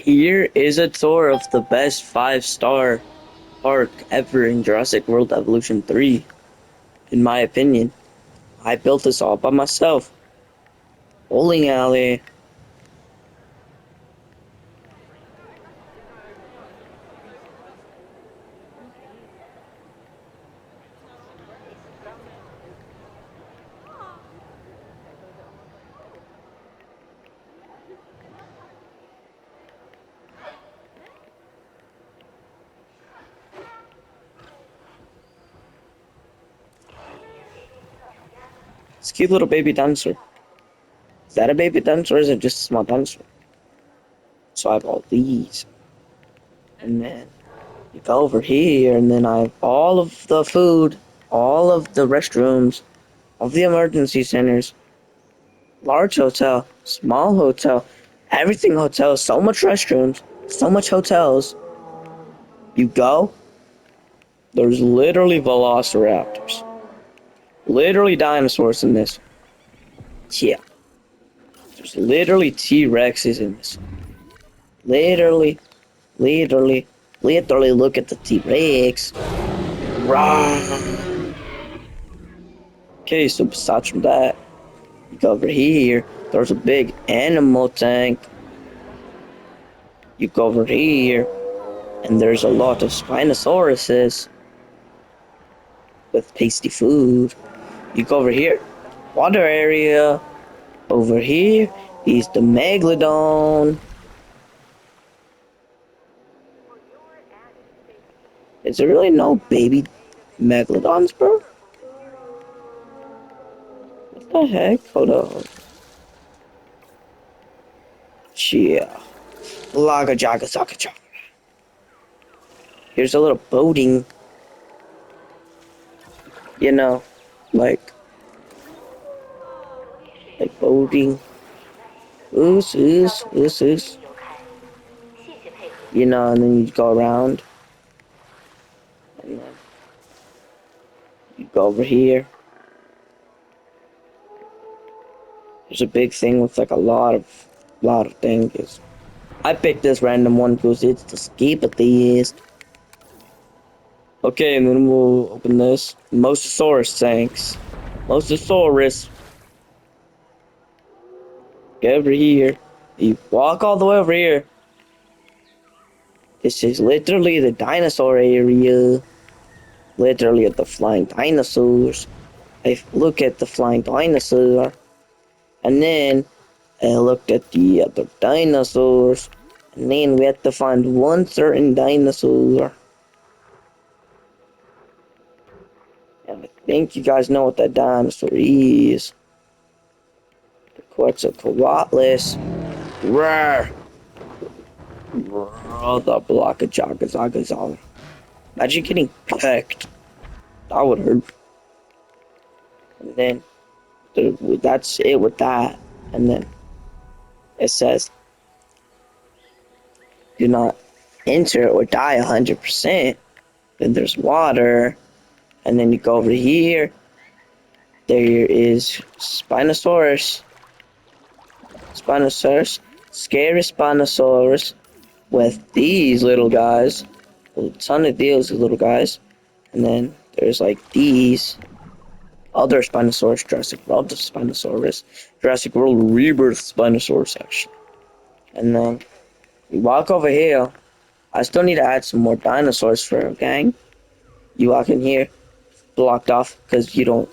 Here is a tour of the best 5-star park ever in Jurassic World Evolution 3, in my opinion. I built this all by myself. Bowling alley. This cute little baby dinosaur. Is that a baby dinosaur or is it just a small dinosaur? So I have all these. And then you go over here and then I have all of the food, all of the restrooms, all of the emergency centers, large hotel, small hotel, everything hotel, so much restrooms, so much hotels. You go, there's literally velociraptors. Literally dinosaurs in this. Yeah. There's literally T-Rexes in this. Literally, literally look at the T-Rex. Rah. Okay, so besides from that, you go over here, there's a big animal tank. You go over here, and there's a lot of Spinosauruses with tasty food. You go over here, water area. Over here is the Megalodon. Is there really no baby Megalodons, bro? What the heck? Hold on. Yeah. Laga jaga saka jaga. Here's a little boating. You know, like boating. Oos. You know, and then you go around. And then you go over here. There's a big thing with like a lot of things. I picked this random one because it's the scariest. Okay, and then we'll open this. Mosasaurus tanks. Mosasaurus. Get over here. You walk all the way over here. This is literally the dinosaur area. Literally at the flying dinosaurs. I look at the flying dinosaur. And then I looked at the other dinosaurs. And then we had to find one certain dinosaur. And I think you guys know what that dinosaur is. The Quetzalcoatlus. Rawr! The block of Jagazaga. Imagine getting pecked. That would hurt. And then that's it with that. And then it says, do not enter or die 100%. Then there's water. And then you go over here. There is Spinosaurus. Scary Spinosaurus with these little guys. A ton of these little guys. And then there's like these other Spinosaurus, Jurassic World Spinosaurus, Jurassic World Rebirth Spinosaurus actually. And then you walk over here. I still need to add some more dinosaurs for a gang. You walk in here, blocked off because you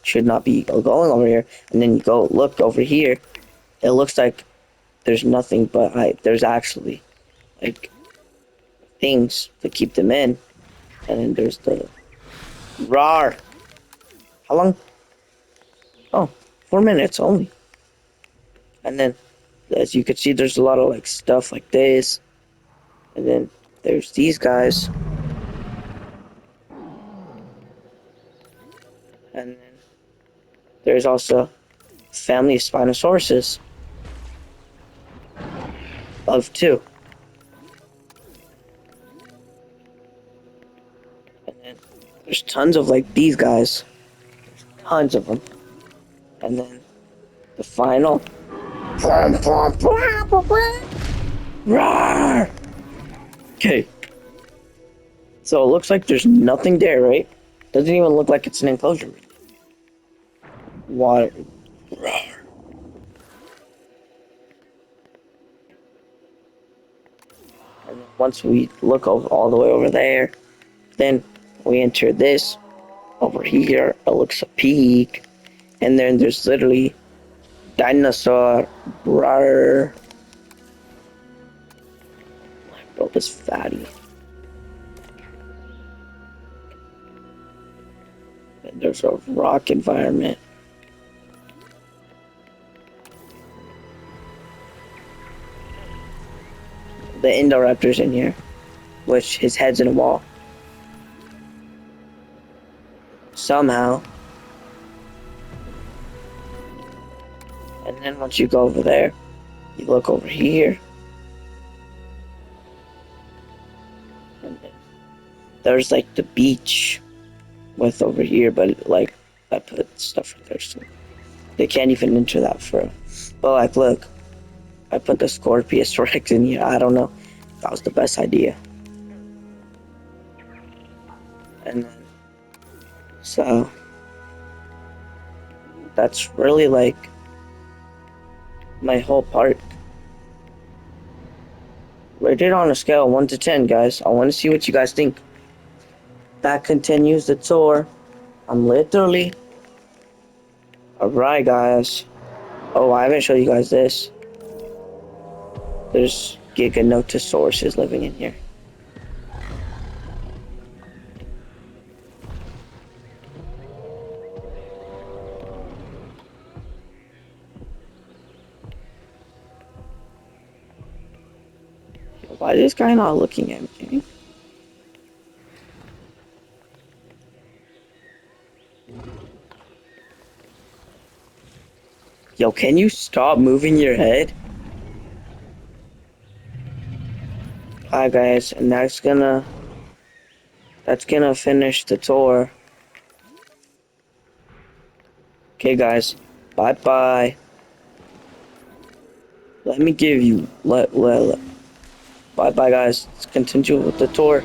should not be going over here. And then you go look over here. It looks like there's nothing but there's actually like things to keep them in. And then there's the rawr. How long? Oh, 4 minutes only. And then as you can see, there's a lot of like stuff like this. And then there's these guys. And then there's also family of Spinosauruses of 2. And then there's tons of like these guys. Tons of them. And then the final Roar! Okay. So it looks like there's nothing there, right? Doesn't even look like it's an enclosure. Water. Roar. And then once we look all the way over there, then we enter this. Over here, it looks a peak. And then there's literally dinosaur. Roar. Bro, this fatty. And there's a rock environment. The Indoraptor's in here, which his head's in a wall. Somehow. And then once you go over there, you look over here. And then there's like the beach with over here, but like I put stuff right there so they can't even enter that for. But like, look, I put the Scorpius Rex in here. I don't know. That was the best idea. And then, so that's really like my whole park. Rate it on a scale of 1 to 10, guys. I want to see what you guys think. That continues the tour. I'm literally. Alright, guys. Oh, I haven't shown you guys this. There's Giganotosauruses living in here. Why is this guy not looking at me? Yo, can you stop moving your head? Alright, guys, and that's gonna finish the tour. Okay, guys, bye bye. Let me give you bye bye, guys. Let's continue with the tour.